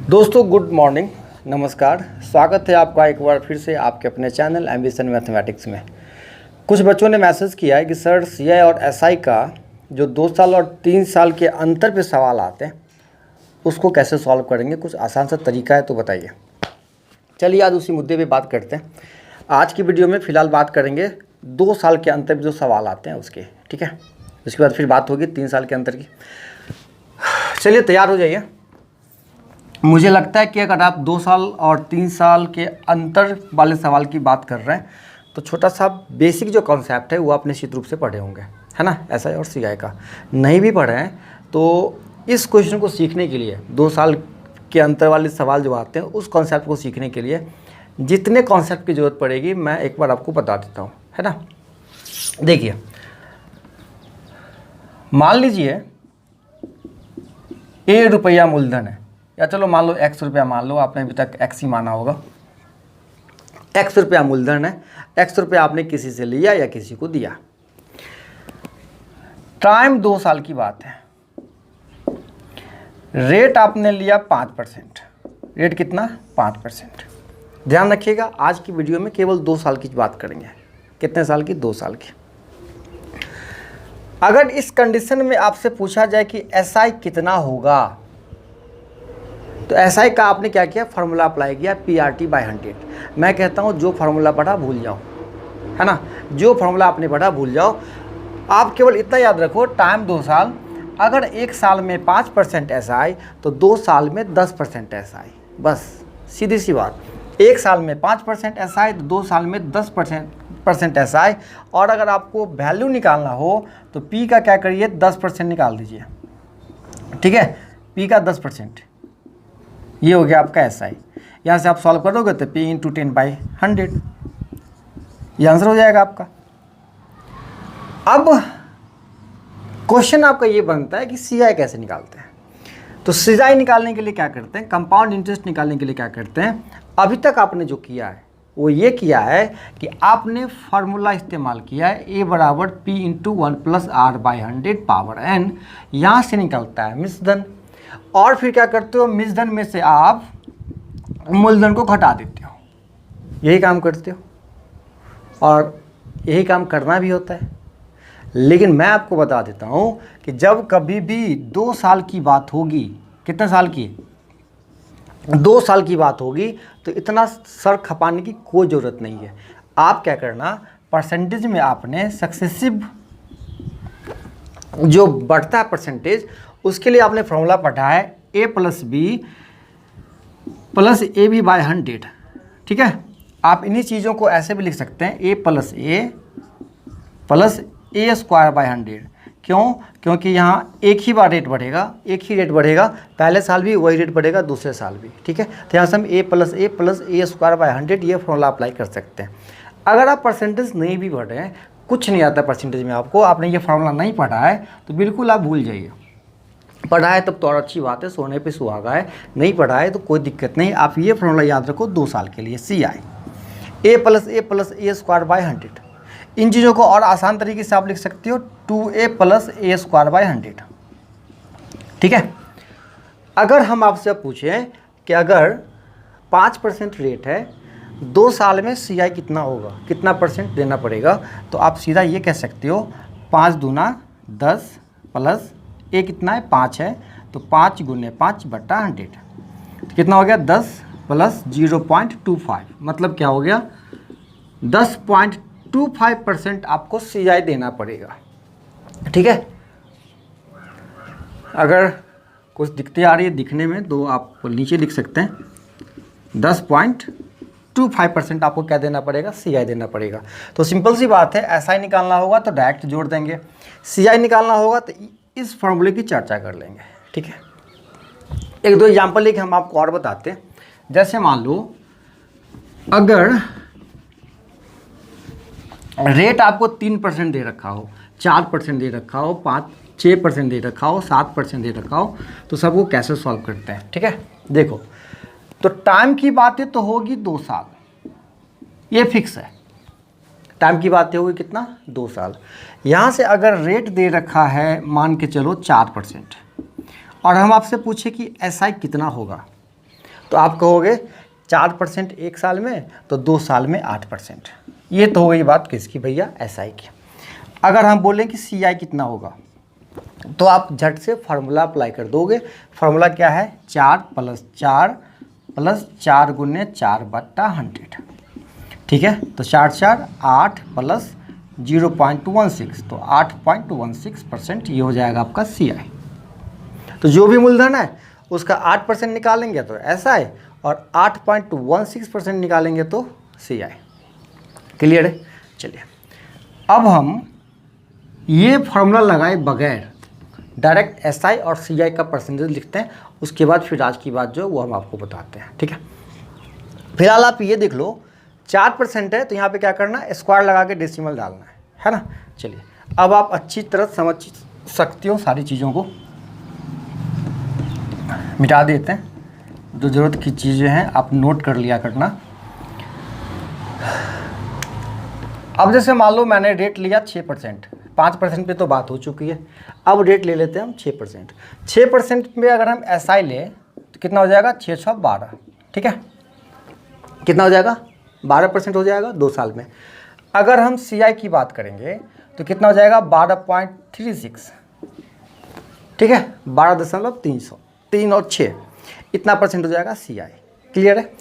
दोस्तों good morning, नमस्कार। स्वागत है आपका एक बार फिर से आपके अपने चैनल एम्बिशन मैथमेटिक्स में। कुछ बच्चों ने मैसेज किया है कि सर सीआई और एसआई का जो 2 साल और 3 साल के अंतर पे सवाल आते हैं उसको कैसे सॉल्व करेंगे, कुछ आसान सा तरीका है तो बताइए। चलिए आज उसी मुद्दे पे बात करते हैं। आज की वीडियो में फ़िलहाल बात करेंगे 2 साल के अंतर पे जो सवाल आते हैं उसके, ठीक है। उसके बाद फिर बात होगी 3 साल के अंतर की। चलिए तैयार हो जाइए। मुझे लगता है कि अगर आप 2 साल और 3 साल के अंतर वाले सवाल की बात कर रहे हैं तो छोटा सा बेसिक जो कॉन्सेप्ट है वो आप निश्चित रूप से पढ़े होंगे, है ना। एसआई और सीआई का नहीं भी पढ़े हैं तो इस क्वेश्चन को सीखने के लिए 2 साल के अंतर वाले सवाल जो आते हैं उस कॉन्सेप्ट को सीखने के लिए जितने कॉन्सेप्ट की ज़रूरत पड़ेगी मैं एक बार आपको बता देता हूँ, है ना। देखिए, मान लीजिए ए रुपया मूलधन है, या चलो मान लो x रुपया मान लो, आपने अभी तक x ही माना होगा। x रुपया मूलधन है, x रुपया आपने किसी से लिया या किसी को दिया। टाइम 2 साल की बात है। रेट आपने लिया 5%। रेट कितना? 5%। ध्यान रखिएगा, आज की वीडियो में केवल 2 साल की बात करेंगे। कितने साल की? 2 साल की। अगर इस कंडीशन में आपसे पूछा जाए कि एसआई कितना होगा तो एसआई का आपने क्या किया? फार्मूला अप्लाई किया PRT/100। मैं कहता हूँ जो फार्मूला पढ़ा भूल जाओ, है ना। जो फार्मूला आपने पढ़ा भूल जाओ। आप केवल इतना याद रखो, टाइम 2 साल। अगर 1 साल में 5% एसआई तो 2 साल में 10% एसआई। बस सीधी सी बात। 1 साल में 5% एसआई तो 2 साल में 10% एसआई। और अगर आपको वैल्यू निकालना हो तो पी का क्या करिए? 10% निकाल दीजिए, ठीक है। पी का 10%, ये हो गया आपका एसआई। यहाँ से आप सॉल्व करोगे तो P × 10/100 ये आंसर हो जाएगा आपका। अब क्वेश्चन आपका ये बनता है कि सीआई कैसे निकालते हैं। तो सीआई निकालने के लिए क्या करते हैं? कंपाउंड इंटरेस्ट निकालने के लिए क्या करते हैं? अभी तक आपने जो किया है वो ये किया है कि आपने फार्मूला इस्तेमाल किया है A = P × 1 + R/100 power n। यहाँ से निकलता है मिश्रधन। और फिर क्या करते हो? मिश्रधन में से आप मूलधन को घटा देते हो। यही काम करते हो और यही काम करना भी होता है। लेकिन मैं आपको बता देता हूँ कि जब कभी भी 2 साल की बात होगी, कितने साल की? 2 साल की बात होगी तो इतना सर खपाने की कोई ज़रूरत नहीं है। आप क्या करना, परसेंटेज में आपने सक्सेसिव जो बढ़ता है परसेंटेज, उसके लिए आपने फॉर्मूला पढ़ा है A + B + AB/100, ठीक है। आप इन्हीं चीज़ों को ऐसे भी लिख सकते हैं A + A + A²/100। क्यों? क्योंकि यहाँ एक ही बार रेट बढ़ेगा, एक ही रेट बढ़ेगा। पहले साल भी वही रेट बढ़ेगा, दूसरे साल भी, ठीक है। तो यहाँ से हम A + A + A²/100 ये फॉर्मूला अप्लाई कर सकते हैं। अगर आप परसेंटेज नहीं भी पढ़ रहे हैं, कुछ नहीं आता परसेंटेज में आपको, आपने ये फार्मूला नहीं पढ़ा है तो बिल्कुल आप भूल जाइए। पढ़ा है तब तो और अच्छी बात है, सोने पे सुहागा है। नहीं पढ़ा है तो कोई दिक्कत नहीं। आप ये फार्मूला याद रखो 2 साल के लिए। CI A + A + A²/100। इन चीज़ों को और आसान तरीके से आप लिख सकते हो 2A + A²/100, ठीक है। अगर हम आपसे पूछें कि अगर 5% रेट है, 2 साल में सीआई कितना होगा, कितना परसेंट देना पड़ेगा, तो आप सीधा ये कह सकते हो 5 दूना 10 प्लस A कितना है? 5 है, तो 5 × 5/100 तो कितना हो गया? 10 + 0.25, मतलब क्या हो गया? 10.25% आपको सीआई देना पड़ेगा, ठीक है। अगर कुछ दिक्कतें आ रही है दिखने में तो आप नीचे लिख सकते हैं 10.25% आपको क्या देना पड़ेगा? सीआई देना पड़ेगा। तो सिंपल सी बात है, एसआई निकालना होगा तो डायरेक्ट जोड़ देंगे, सीआई निकालना होगा तो इस फॉर्मूले की चर्चा कर लेंगे, ठीक है। 1-2 एग्जाम्पल लेके हम आपको और बताते हैं। जैसे मान लो अगर रेट आपको 3% दे रखा हो, 4% दे रखा हो, 5-6% दे रखा हो, 7% दे रखा हो, तो सबको कैसे सॉल्व करते हैं, ठीक है। देखो, तो टाइम की बातें तो होगी 2 साल, ये फिक्स है। टाइम की बातें होगी कितना? 2 साल। यहाँ से अगर रेट दे रखा है मान के चलो 4% और हम आपसे पूछे कि एसआई कितना होगा, तो आप कहोगे 4% एक साल में, तो 2 साल में 8%। ये तो हो गई बात किसकी भैया, SI की। अगर हम बोलें कि CI कितना होगा, तो आप झट से फार्मूला अप्लाई कर दोगे। फार्मूला क्या है, 4 + 4 + 4 × 4/100, ठीक है। तो 4 4 8 + 0.16, तो 8.16% ये हो जाएगा आपका CI। तो जो भी मूलधन है उसका 8% निकालेंगे तो SI, और 8.16% निकालेंगे तो CI। क्लियर है। चलिए अब हम ये फार्मूला लगाए बगैर डायरेक्ट SI और CI का परसेंटेज लिखते हैं, उसके बाद फिर आज की बात जो वो हम आपको बताते हैं, ठीक है। फिलहाल आप ये देख लो 4% है, तो यहाँ पे क्या करना है, स्क्वायर लगा के डेसिमल डालना है ना। चलिए अब आप अच्छी तरह समझ सकते हो, सारी चीज़ों को मिटा देते हैं। जो ज़रूरत की चीज़ें हैं आप नोट कर लिया करना। अब जैसे मान लो मैंने रेट लिया 6%, 5% पे तो बात हो चुकी है, अब रेट ले लेते हैं हम 6%। 6% में अगर हम SI लें तो कितना हो जाएगा, 6 6 12, ठीक है। कितना हो जाएगा, 12% हो जाएगा 2 साल में। अगर हम CI की बात करेंगे तो कितना हो जाएगा, 12.36, ठीक है। 12.3 और 6 इतना % हो जाएगा CI। क्लियर है।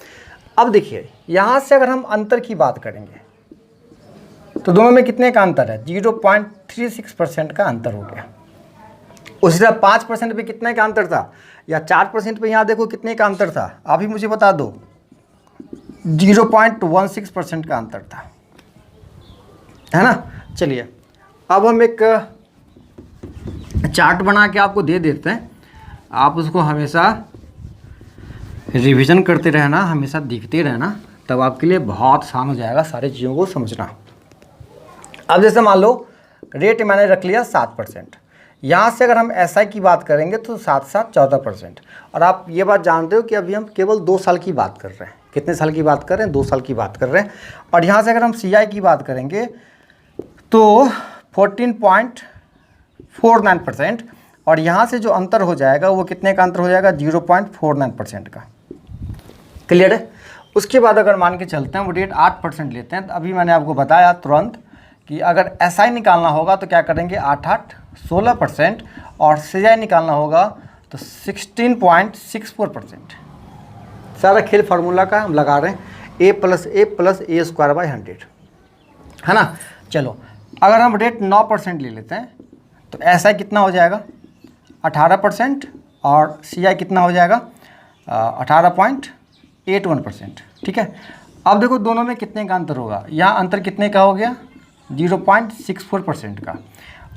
अब देखिए यहाँ से अगर हम अंतर की बात करेंगे तो दोनों में कितने का अंतर है, 0.36% का अंतर हो गया। उसी तरह 5% पे कितने का अंतर था, या 4% पे यहाँ देखो कितने का अंतर था, आप ही मुझे बता दो। 0.16% का अंतर था, है ना। चलिए अब हम एक चार्ट बना के आपको दे देते हैं, आप उसको हमेशा रिवीजन करते रहना, हमेशा देखते रहना, तब आपके लिए बहुत आसान हो जाएगा सारी चीज़ों को समझना। अब जैसे मान लो रेट मैंने रख लिया 7%, यहाँ से अगर हम SI की बात करेंगे तो 7 7 14%। और आप ये बात जानते हो कि अभी हम केवल 2 साल की बात कर रहे हैं। कितने साल की बात कर रहे हैं, 2 साल की बात कर रहे हैं। और यहाँ से अगर हम CI की बात करेंगे तो 14.49%, और यहाँ से जो अंतर हो जाएगा वो कितने का अंतर हो जाएगा, 0.49% का। क्लियर है। उसके बाद अगर मान के चलते हैं वो रेट 8% लेते हैं, तो अभी मैंने आपको बताया तुरंत कि अगर SI निकालना होगा तो क्या करेंगे, 8 8 16%, और CI निकालना होगा तो 16.64%। सारा खेल फार्मूला का हम लगा रहे हैं, A + A + A²/100, है ना। चलो अगर हम रेट 9% ले लेते हैं तो SI कितना हो जाएगा, 18%, और CI कितना हो जाएगा, 18.81%, ठीक है। अब देखो दोनों में कितने का अंतर होगा, यहाँ अंतर कितने का हो गया, 0.64% का।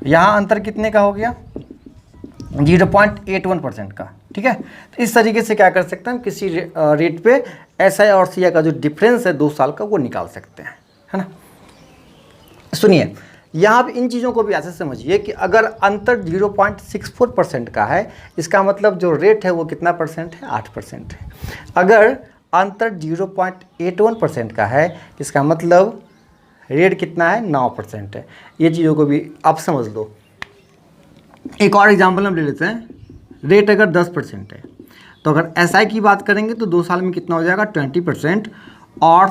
यहाँ अंतर कितने का हो गया, 0.81% का, ठीक है। तो इस तरीके से क्या कर सकते हैं हम, किसी रेट पे SI और CI का जो डिफरेंस है 2 साल का वो निकाल सकते हैं, है ना। सुनिए यहाँ आप इन चीज़ों को भी ऐसे समझिए कि अगर अंतर 0.64% का है, इसका मतलब जो रेट है वो कितना % है, 8% है। अगर अंतर 0.81% का है, इसका मतलब रेट कितना है, 9% है। ये चीज़ों को भी आप समझ लो। एक और एग्जांपल हम ले लेते हैं। रेट अगर 10% है तो अगर SI की बात करेंगे तो 2 साल में कितना हो जाएगा, 20%, और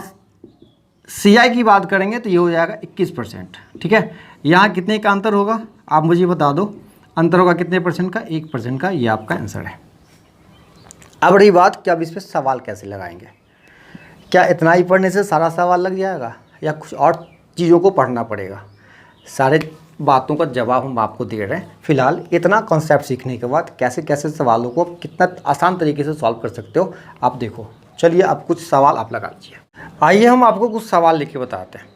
CI की बात करेंगे तो ये हो जाएगा 21%, ठीक है। यहाँ कितने का अंतर होगा आप मुझे बता दो, अंतर होगा कितने % का, 1% का। ये आपका आंसर है। अब रही बात कि अब इस पर सवाल कैसे लगाएंगे, क्या इतना ही पढ़ने से सारा सवाल लग जाएगा या कुछ और चीज़ों को पढ़ना पड़ेगा। सारे बातों का जवाब हम आपको दे रहे हैं। फिलहाल इतना कॉन्सेप्ट सीखने के बाद कैसे कैसे सवालों को कितना आसान तरीके से सॉल्व कर सकते हो आप देखो। चलिए अब कुछ सवाल आप लगा लीजिए। आइए हम आपको कुछ सवाल लिख के बताते हैं।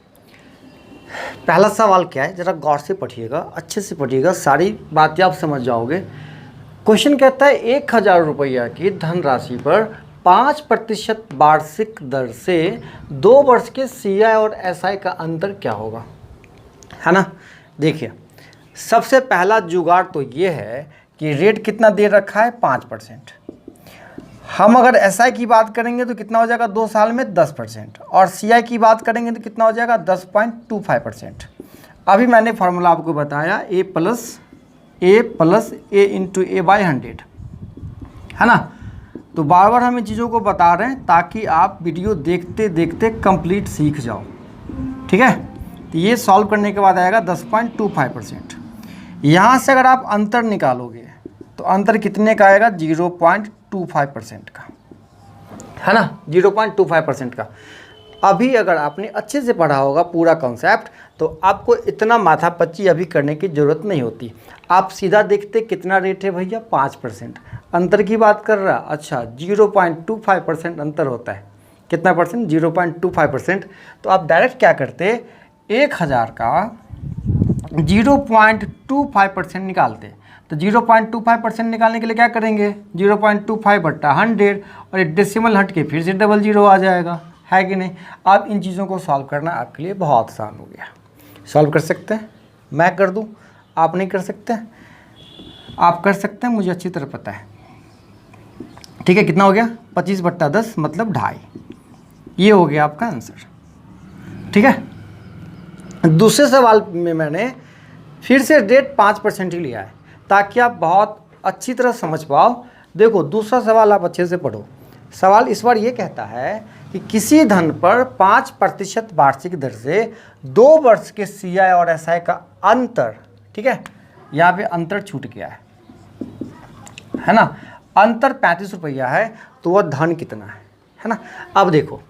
पहला सवाल क्या है, ज़रा गौर से पढ़िएगा, अच्छे से पढ़िएगा, सारी बातें आप समझ जाओगे। क्वेश्चन कहता है 1000 रुपया की धनराशि पर 5% वार्षिक दर से 2 वर्ष के CI और SI का अंतर क्या होगा, है ना। देखिए सबसे पहला जुगाड़ तो ये है कि रेट कितना दे रखा है, 5%। हम अगर SI की बात करेंगे तो कितना हो जाएगा 2 साल में, 10%, और CI की बात करेंगे तो कितना हो जाएगा 10.25%। अभी मैंने फार्मूला आपको बताया A + A × A/100, है ना। तो बार बार हम इन चीज़ों को बता रहे हैं ताकि आप वीडियो देखते देखते कंप्लीट सीख जाओ, ठीक है। तो ये सॉल्व करने के बाद आएगा 10.25%। यहाँ से अगर आप अंतर निकालोगे तो अंतर कितने का आएगा, 0.25% का, है ना, 0.25% का। अभी अगर आपने अच्छे से पढ़ा होगा पूरा कॉन्सेप्ट तो आपको इतना माथापच्ची अभी करने की ज़रूरत नहीं होती। आप सीधा देखते कितना रेट है भैया, 5%। अंतर की बात कर रहा, अच्छा 0.25% अंतर होता है। कितना परसेंट, 0.25%। तो आप डायरेक्ट क्या करते, 1000 का 0.25% निकालते। तो 0.25% निकालने के लिए क्या करेंगे, 0.25/100 और एक डेसिमल हट के फिर से 00 आ जाएगा, है कि नहीं। अब इन चीज़ों को सॉल्व करना आपके लिए बहुत आसान हो गया। सॉल्व कर सकते हैं, मैं कर दूं, आप नहीं कर सकते, आप कर सकते हैं, मुझे अच्छी तरह पता है, ठीक है। कितना हो गया, 25/10 मतलब 2.5। ये हो गया आपका आंसर, ठीक है। दूसरे सवाल में मैंने फिर से रेट 5% ही लिया है ताकि आप बहुत अच्छी तरह समझ पाओ। देखो दूसरा सवाल आप अच्छे से पढ़ो। सवाल इस बार ये कहता है कि किसी धन पर 5% वार्षिक दर से 2 वर्ष के CI और SI का अंतर, ठीक है, यहाँ पे अंतर छूट गया है ना, अंतर 35 रुपया है, तो वह धन कितना है ना। अब देखो,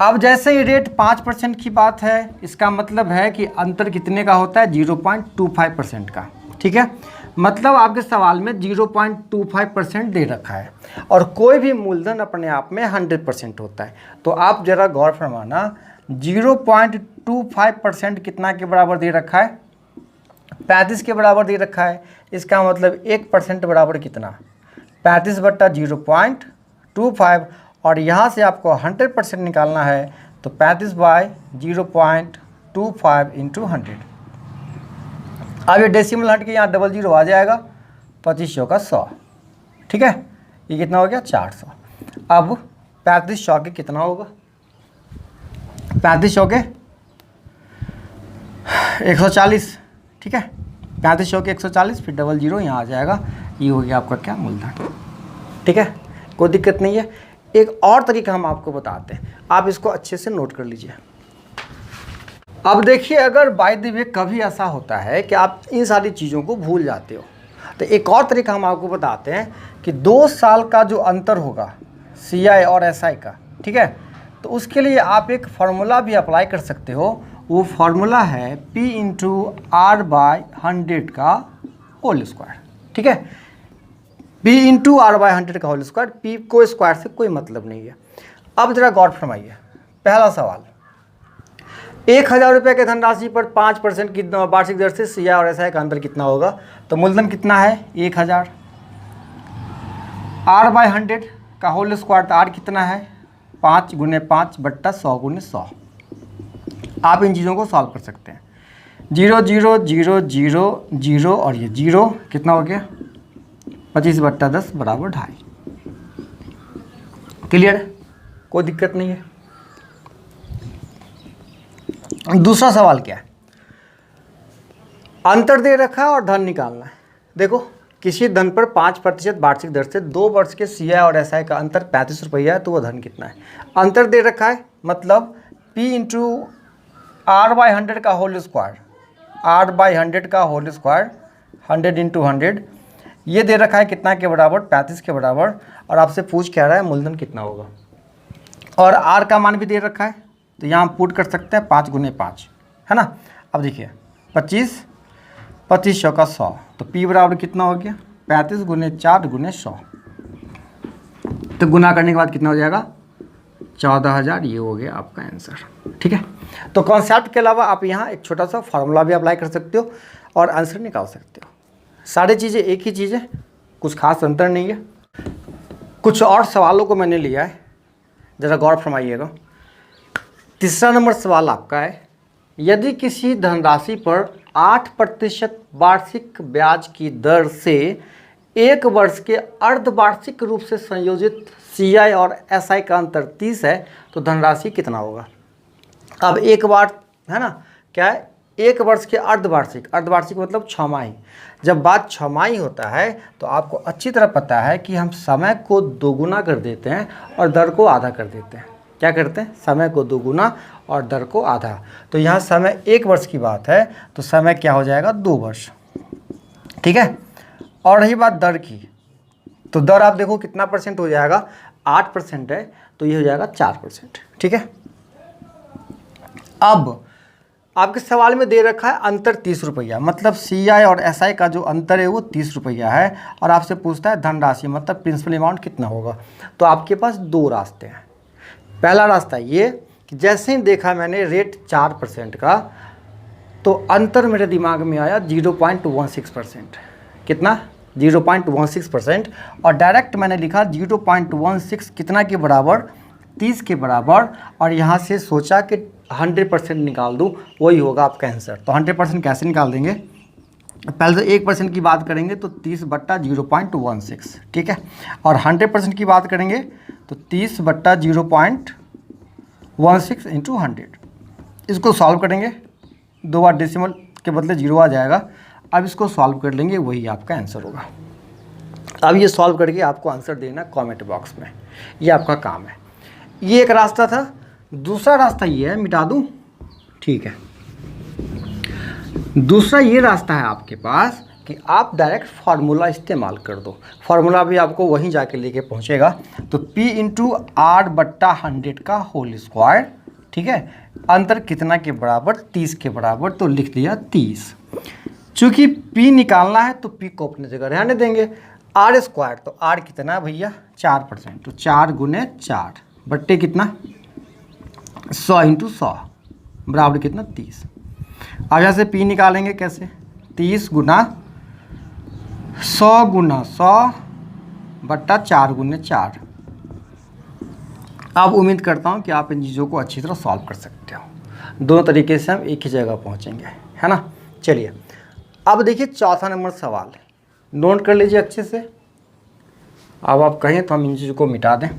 अब जैसे ही रेट 5% की बात है, इसका मतलब है कि अंतर कितने का होता है, 0.25% का, ठीक है। मतलब आपके सवाल में 0.25% दे रखा है और कोई भी मूलधन अपने आप में 100% होता है। तो आप जरा गौर फरमाना, 0.25% कितना के बराबर दे रखा है, 35 के बराबर दे रखा है। इसका मतलब 1% बराबर कितना, 35/0.25, और यहाँ से आपको 100% निकालना है तो 35/0.25 × 100। अब ये डेसिमल हट के यहाँ 00 आ जाएगा, 2500 का 100, ठीक है। ये कितना हो गया, 400। अब 3500 के कितना होगा, 3500 के 140, ठीक है। 3500 के 140 फिर 00 यहाँ आ जाएगा। ये हो गया आपका क्या, मूलधन, ठीक है, कोई दिक्कत नहीं है। एक और तरीका हम आपको बताते हैं, आप इसको अच्छे से नोट कर लीजिए। अब देखिए, अगर बाय द वे कभी ऐसा होता है कि आप इन सारी चीज़ों को भूल जाते हो, तो एक और तरीका हम आपको बताते हैं कि 2 साल का जो अंतर होगा CI और SI का, ठीक है, तो उसके लिए आप एक फार्मूला भी अप्लाई कर सकते हो। वो फार्मूला है P × R/100 का होल स्क्वायर, ठीक है। P × R/100 का होल स्क्वायर, P को स्क्वायर से कोई मतलब नहीं है। अब जरा गौर फरमाइए, पहला सवाल, 1000 रुपये के धनराशि पर 5% की वार्षिक दर से CI और SI का अंतर कितना होगा। तो मूलधन कितना है, 1000, R/100 का होल स्क्वायर, तो R कितना है, 5 × 5/100 × 100। आप इन चीज़ों को सॉल्व कर सकते हैं। 0 0 0 0 0 और ये 0 कितना हो गया, 25/10 बराबर 2.5। क्लियर है, कोई दिक्कत नहीं है। दूसरा सवाल क्या है, अंतर दे रखा है और धन निकालना है। देखो, किसी धन पर 5% वार्षिक दर से 2 वर्ष के CI और SI का अंतर 35 रुपया है, तो वह धन कितना है। अंतर दे रखा है मतलब P × R/100 का होल स्क्वायर, R/100 का होल स्क्वायर 100 × 100, ये दे रखा है कितना के बराबर, 35 के बराबर, और आपसे पूछ क्या रहा है मूलधन कितना होगा, और R का मान भी दे रखा है, तो यहाँ पुट कर सकते हैं 5 × 5, है ना। अब देखिए 2500 का 100, तो P बराबर कितना हो गया, 35 × 4 × 100, तो गुना करने के बाद कितना हो जाएगा, 14000। ये हो गया आपका आंसर, ठीक है। तो कॉन्सेप्ट के अलावा आप यहाँ एक छोटा सा फार्मूला भी अप्लाई कर सकते हो और आंसर निकाल सकते हो। सारी चीज़ें एक ही चीज़ है, कुछ खास अंतर नहीं है। कुछ और सवालों को मैंने लिया है, ज़रा गौर फरमाइएगा। तीसरा नंबर सवाल आपका है, यदि किसी धनराशि पर 8% वार्षिक ब्याज की दर से 1 वर्ष के अर्धवार्षिक रूप से संयोजित CI और SI का अंतर 30 है, तो धनराशि कितना होगा। अब एक बार है ना, क्या है, 1 वर्ष के अर्धवार्षिक, अर्धवार्षिक मतलब छमाही। जब बात छमाही होता है तो आपको अच्छी तरह पता है कि हम समय को दोगुना कर देते हैं और दर को आधा कर देते हैं। क्या करते हैं? समय को दोगुना और दर को आधा। तो यहाँ समय 1 वर्ष की बात है तो समय क्या हो जाएगा? 2 वर्ष। ठीक है। और रही बात दर की, तो दर आप देखो कितना परसेंट हो जाएगा? 8% है तो ये हो जाएगा 4%। ठीक है। अब आपके सवाल में दे रखा है अंतर 30 रुपया, मतलब CI और SI का जो अंतर है वो 30 रुपया है, और आपसे पूछता है धनराशि मतलब प्रिंसिपल अमाउंट कितना होगा। तो आपके पास 2 रास्ते हैं। पहला रास्ता ये कि जैसे ही देखा मैंने रेट 4% का, तो अंतर मेरे दिमाग में आया 0.16%। कितना? 0.16%। और डायरेक्ट मैंने लिखा 0.16 कितना के बराबर? 30 के बराबर। और यहाँ से सोचा कि 100% निकाल दूँ, वही होगा आपका आंसर। तो 100% कैसे निकाल देंगे? पहले तो 1% की बात करेंगे तो 30/0.16। ठीक है। और 100% की बात करेंगे तो 30/0.16 इंटू 100। इसको सॉल्व करेंगे, 2 बार डेसिमल के बदले 0 आ जाएगा। अब इसको सॉल्व कर लेंगे, वही आपका आंसर होगा। अब ये सॉल्व करके आपको आंसर देना कमेंट बॉक्स में, ये आपका काम है। ये एक रास्ता था। दूसरा रास्ता ये है, मिटा दूं? ठीक है। दूसरा ये रास्ता है आपके पास कि आप डायरेक्ट फार्मूला इस्तेमाल कर दो। फार्मूला भी आपको वहीं जाके लेके पहुंचेगा। तो P इंटू R/100 का होल स्क्वायर। ठीक है। अंतर कितना के बराबर? 30 के बराबर। तो लिख दिया 30। चूँकि P निकालना है तो P को अपनी जगह रहने देंगे। R स्क्वायर, तो R कितना है भैया? 4%। तो 4 गुने 4 बट्टे कितना? 100 इंटू 100 बराबर कितना? 30। अब यहाँ से P निकालेंगे कैसे? 30 गुना 100 गुना 100 बट्टा 4 गुने 4। अब उम्मीद करता हूँ कि आप इन चीज़ों को अच्छी तरह सॉल्व कर सकते हो। दोनों तरीके से हम एक ही जगह पहुँचेंगे, है ना। चलिए अब देखिए चौथा नंबर सवाल, नोट कर लीजिए अच्छे से। अब आप कहें तो हम इन चीज़ों को मिटा दें।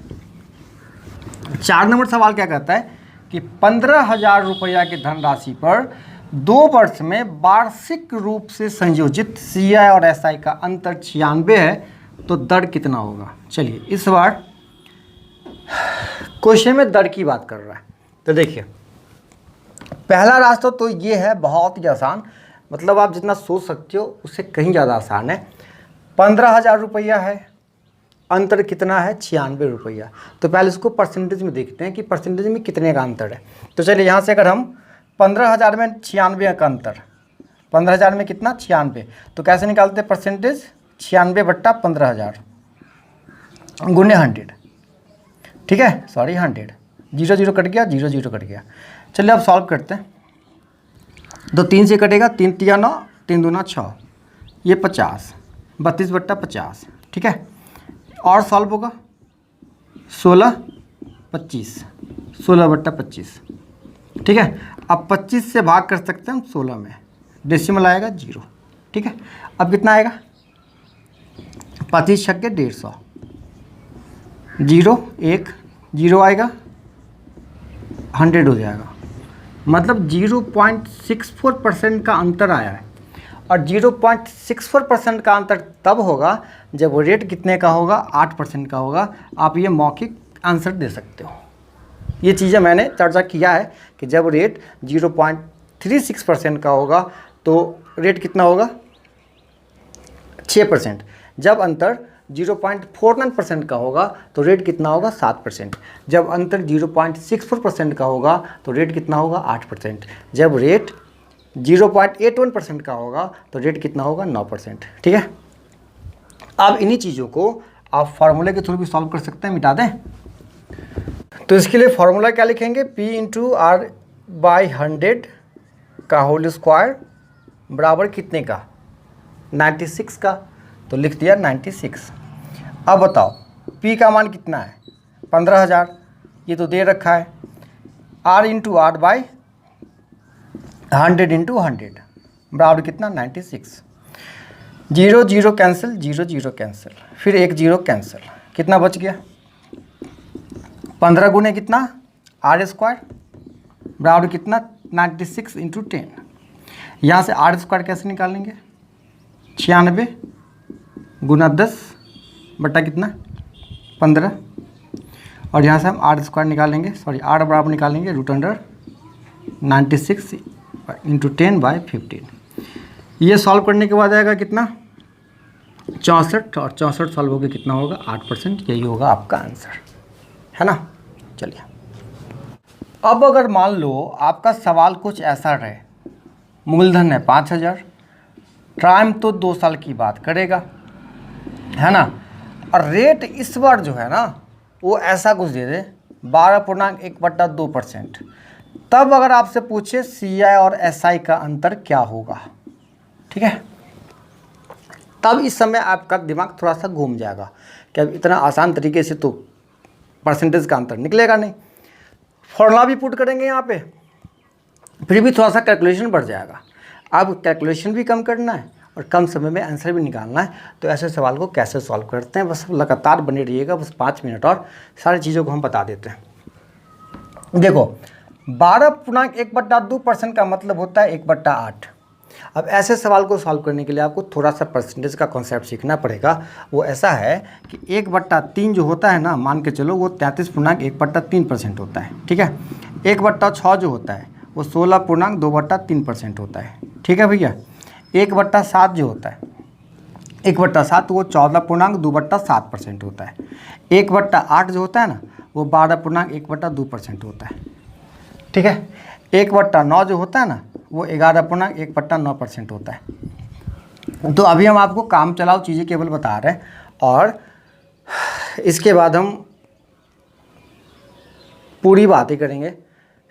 4 नंबर सवाल क्या कहता है कि 15,000 रुपया की धनराशि पर 2 वर्ष में वार्षिक रूप से संयोजित CI और SI का अंतर 96 है, तो दर कितना होगा? चलिए इस बार क्वेश्चन में दर की बात कर रहा है। तो देखिए पहला रास्ता तो ये है बहुत ही आसान, मतलब आप जितना सोच सकते हो उससे कहीं ज़्यादा आसान है। 15,000 रुपया है, अंतर कितना है? 96 रुपया। तो पहले इसको परसेंटेज में देखते हैं कि परसेंटेज में कितने का अंतर है। तो चलिए यहाँ से अगर हम 15,000 में 96 का अंतर, 15,000 में कितना? 96। तो कैसे निकालते हैं परसेंटेज? 96/15,000 गुने 100। ठीक है, सॉरी 100, 0 0 कट गया, 0 0 कट गया। चलिए अब सॉल्व करते हैं। तो 3 से कटेगा, 3 3 9, 3 दूना 6, ये 50, 32/50। ठीक है। और सॉल्व होगा 16 25, 16/25। ठीक है। अब 25 से भाग कर सकते हैं हम 16 में, डेसिमल आएगा 0। ठीक है। अब कितना आएगा? 25 छक्के 150, 0 1 0 आएगा, 100 हो जाएगा। मतलब 0.64% का अंतर आया है। और 0.64% का अंतर तब होगा जब वो रेट कितने का होगा? 8% का होगा। आप ये मौखिक आंसर दे सकते हो। ये चीज़ें मैंने चर्चा किया है कि जब रेट 0.36% का होगा तो रेट कितना होगा? 6%। जब अंतर 0.49% का होगा तो रेट कितना होगा? 7%। जब अंतर 0.64% का होगा तो रेट कितना होगा? 8%। जब रेट 0.81% का होगा तो रेट कितना होगा? 9%। ठीक है। अब इन्हीं चीज़ों को आप फार्मूले के थ्रू भी सॉल्व कर सकते हैं, मिटा दें। तो इसके लिए फार्मूला क्या लिखेंगे? P इंटू R/100 का होल स्क्वायर बराबर कितने का? 96 का। तो लिख दिया 96। अब बताओ P का मान कितना है? 15,000, ये तो दे रखा है। R इंटू R/100 इंटू 100 बराबर कितना? 96। 0 0 कैंसिल, 0 0 कैंसिल, फिर 1 0 कैंसिल, कितना बच गया? 15 गुने कितना? R स्क्वायर बराबर कितना? 96 इंटू 10। यहाँ से आर स्क्वायर कैसे निकालेंगे, 96 गुना 10 बटा कितना 15, और यहाँ से हम आर स्क्वायर निकालेंगे, सॉरी आर बराबर निकालेंगे √96 इंटू 10/15। ये सॉल्व करने के बाद आएगा कितना 64, और 64 सॉल्व होकर कितना होगा 8%। यही होगा आपका आंसर, है ना। चलिए अब अगर मान लो आपका सवाल कुछ ऐसा रहे, मूलधन है 5000, टाइम तो 2 साल की बात करेगा, है ना, और रेट इस बार जो है ना वो ऐसा कुछ दे दे 12.1/2%। तब अगर आपसे पूछे CI और SI का अंतर क्या होगा, ठीक है, तब इस समय आपका दिमाग थोड़ा सा घूम जाएगा कि अब इतना आसान तरीके से तो परसेंटेज का अंतर निकलेगा नहीं। फॉर्मूला भी पुट करेंगे यहाँ पे, फिर भी थोड़ा सा कैलकुलेशन बढ़ जाएगा। अब कैलकुलेशन भी कम करना है और कम समय में आंसर भी निकालना है। तो ऐसे सवाल को कैसे सॉल्व करते हैं, बस लगातार बने रहिएगा, बस 5 मिनट और सारी चीज़ों को हम बता देते हैं। देखो 12.1/2% का मतलब होता है 1/8। अब ऐसे सवाल को सॉल्व करने के लिए आपको थोड़ा सा परसेंटेज का कॉन्सेप्ट सीखना पड़ेगा। वो ऐसा है कि 1/3 जो होता है ना, मान के चलो वो 33.1/3% होता है, ठीक है। 1/6 जो होता है वो 16.2/3% होता है, ठीक है भैया। 1/7 जो होता है 1/7 वो 14.2/7% होता है। 1/8 जो होता है ना वो 12.1/2% होता है, ठीक है। 1/9 जो होता है ना वो 11.1/9% होता है। तो अभी हम आपको काम चलाओ चीज़ें केवल बता रहे हैं, और इसके बाद हम पूरी बातें करेंगे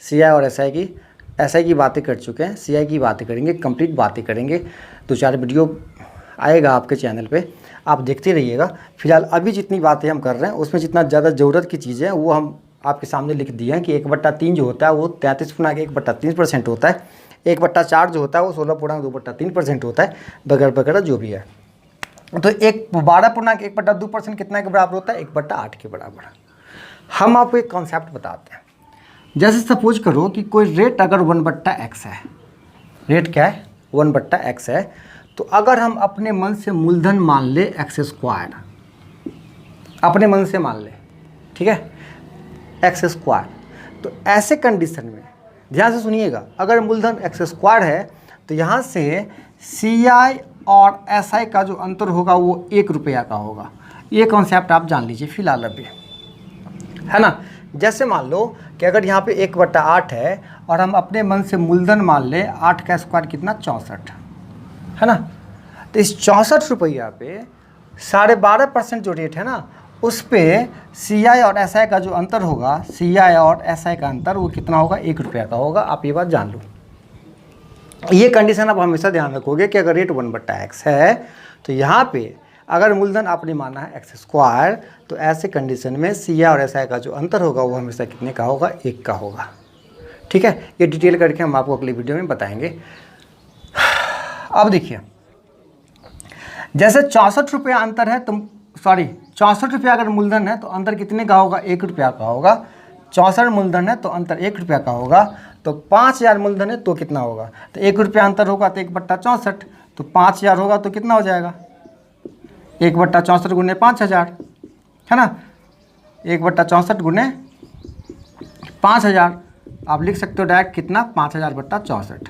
CI और SI की। SI की बातें कर चुके हैं, CI की बातें करेंगे, कंप्लीट बातें करेंगे। 2-4 वीडियो आएगा आपके चैनल पे, आप देखते रहिएगा। फिलहाल अभी जितनी बातें हम कर रहे हैं उसमें जितना ज़्यादा ज़रूरत की चीज़ें हैं वो हम आपके सामने लिख दिए हैं कि 1/3 जो होता है वो 33.1/3% होता है। 1/4 जो होता है वो 16.2/3% होता है, वगैरह वगैरह जो भी है। तो 12.1/2% कितना के बराबर होता है, 1/8 के बराबर। हम आपको एक कॉन्सेप्ट बताते हैं। जैसे सपोज करो कि कोई रेट अगर 1/x है, रेट क्या है 1/x है, तो अगर हम अपने मन से मूलधन मान ले x², अपने मन से मान ले, ठीक है, x², तो ऐसे कंडीशन में ध्यान से सुनिएगा, अगर मूलधन x² है तो यहाँ से CI और SI का जो अंतर होगा वो 1 रुपया का होगा। ये कॉन्सेप्ट आप जान लीजिए फिलहाल अभी, है ना। जैसे मान लो कि अगर यहाँ पे 1/8 है और हम अपने मन से मूलधन मान ले 8 का स्क्वायर कितना 64, है ना। तो इस 64 रुपया पे 12.5% जो रेट है ना उस पे CI और SI का जो अंतर होगा, CI और SI का अंतर वो कितना होगा 1 रुपया का होगा। आप ये बात जान लो। ये कंडीशन आप हमेशा ध्यान रखोगे कि अगर रेट 1/x है तो यहाँ पे अगर मूलधन आपने माना है x², तो ऐसे कंडीशन में CI और SI का जो अंतर होगा वो हमेशा कितने का होगा, 1 का होगा, ठीक है। ये डिटेल करके हम आपको अगली वीडियो में बताएंगे। अब देखिए, जैसे 64 रुपया अंतर है, तो सॉरी 64 रुपया अगर मूलधन है तो अंतर कितने का होगा, 1 रुपया का होगा। 64 मूलधन है तो अंतर 1 रुपया का होगा। तो 5000 मूलधन है तो कितना होगा, तो 1 रुपया अंतर होगा तो 1/64, तो 5000 होगा तो कितना हो जाएगा 1/64 गुने 5000, है ना। 1/64 गुने 5000 आप लिख सकते हो डायरेक्ट कितना 5000/64।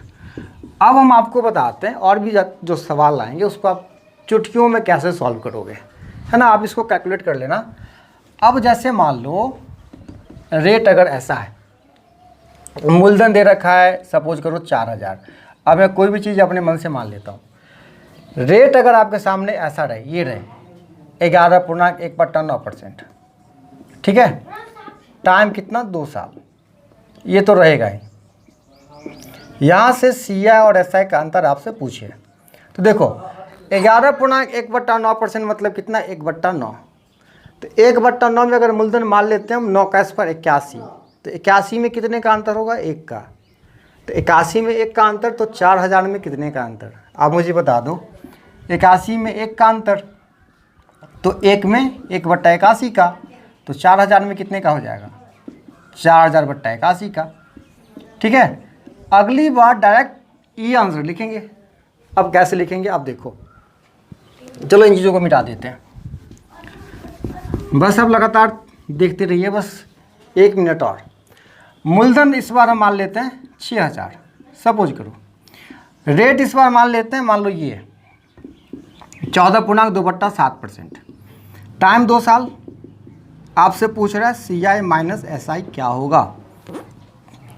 अब हम आपको बताते हैं और भी जो सवाल आएंगे उसको आप चुटकियों में कैसे सॉल्व करोगे, है ना। आप इसको कैलकुलेट कर लेना। अब जैसे मान लो रेट अगर ऐसा है, मूलधन दे रखा है सपोज करो 4000। अब मैं कोई भी चीज़ अपने मन से मान लेता हूँ। रेट अगर आपके सामने ऐसा रहे, ये रहे 11.1/9%, ठीक है। टाइम कितना 2 साल, ये तो रहेगा ही। यहाँ से CI और SI का अंतर आपसे पूछे तो देखो 11.1/9% मतलब कितना 1/9। तो 1/9 में अगर मूलधन मान लेते हैं हम 9 का स्क्वायर 81, तो 81 में कितने का अंतर होगा 1 का। तो 81 में 1 का अंतर, तो 4000 में कितने का अंतर आप मुझे बता दो। 81 में 1 का अंतर तो 1 में 1/81 का, तो 4000 में कितने का हो जाएगा 4000/81 का, ठीक है। अगली बार डायरेक्ट ये आंसर लिखेंगे। अब कैसे लिखेंगे अब देखो, चलो इन चीज़ों को मिटा देते हैं। बस अब लगातार देखते रहिए, बस 1 मिनट और। मूलधन इस बार हम मान लेते हैं 6000, सपोज करो। रेट इस बार मान लेते हैं, मान लो ये 14.2/7%। टाइम 2 साल। आपसे पूछ रहा है CI माइनस SI क्या होगा।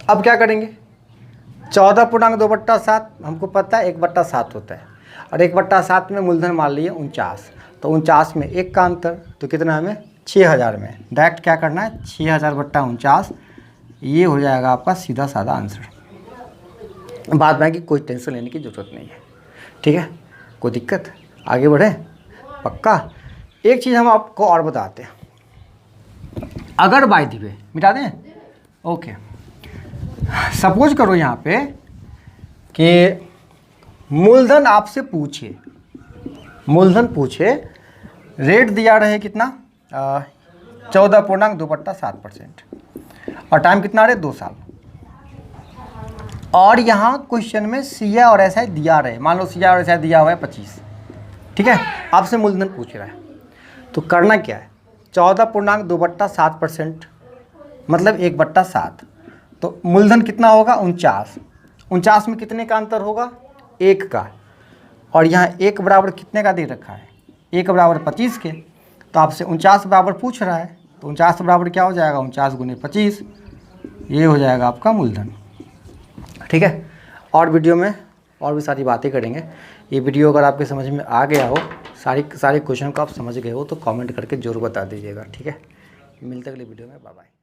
अब क्या करेंगे, 14.2/7 हमको पता है 1/7 होता है, और 1/7 में मूलधन मान लिए 49, तो 49 में 1 का अंतर, तो कितना हमें 6000 में डायरेक्ट क्या करना है 6000/49, ये हो जाएगा आपका सीधा साधा आंसर। बाद में कि कोई टेंशन लेने की ज़रूरत नहीं है, ठीक है, कोई दिक्कत, आगे बढ़े पक्का। एक चीज़ हम आपको और बताते हैं, अगर बाय द वे मिटा दें, ओके, सपोज करो यहाँ पे कि मूलधन आपसे पूछे, मूलधन पूछे, रेट दिया रहे कितना 14.2/7%, और टाइम कितना रहे 2 साल, और यहाँ क्वेश्चन में CI और SI दिया रहे, मान लो CI और SI दिया हुआ है 25, ठीक है, आपसे मूलधन पूछ रहा है, तो करना क्या है 14.2/7% मतलब 1/7, तो मूलधन कितना होगा 49 में कितने का अंतर होगा 1 का, और यहाँ 1 बराबर कितने का दे रखा है 1 बराबर 25 के, तो आपसे 49 बराबर पूछ रहा है, तो 49 बराबर क्या हो जाएगा 49 गुने 25, ये हो जाएगा आपका मूलधन, ठीक है। और वीडियो में और भी सारी बातें करेंगे। ये वीडियो अगर आपके समझ में आ गया हो, सारे क्वेश्चन को आप समझ गए हो, तो कमेंट करके ज़रूर बता दीजिएगा, ठीक है। मिलते अगले वीडियो में, बाय बाय।